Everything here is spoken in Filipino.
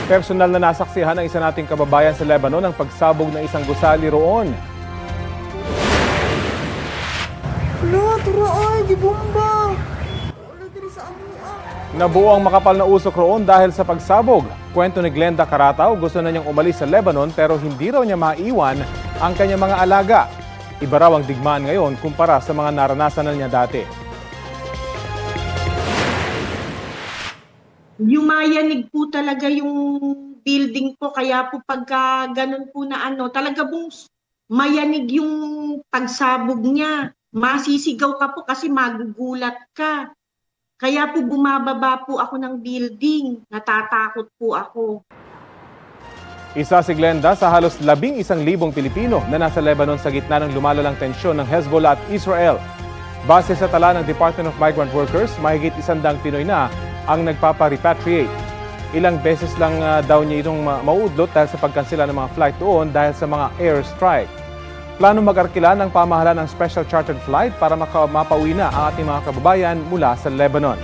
Personal na nasaksihan ng isa nating kababayan sa Lebanon ang pagsabog ng isang gusali roon. Wala, tura ay, di bomba. Wala diri sa amin Nabuo ang makapal na usok roon dahil sa pagsabog. Kwento ni Glenda Carataw, gusto na niyang umalis sa Lebanon pero hindi raw niya maiwan ang kanyang mga alaga. Iba raw ang digmaan ngayon kumpara sa mga naranasan na niya dati. Yumayanig po talaga yung building po, kaya po pagka ganun po na talaga pong mayanig yung pagsabog niya. Masisigaw ka po kasi magugulat ka. Kaya po bumababa po ako ng building, natatakot po ako. Isa si Glenda sa halos 11,000 Pilipino na nasa Lebanon sa gitna ng lumalalang tensyon ng Hezbollah at Israel. Base sa tala ng Department of Migrant Workers, mahigit 100 Pinoy na ang nagpapa-repatriate. Ilang beses lang daw niya itong mauudlot dahil sa pagkansela ng mga flight doon dahil sa mga air strike. Plano mag-arkila ng pamahalaan ng special chartered flight para mapauwi na ang ating mga kababayan mula sa Lebanon.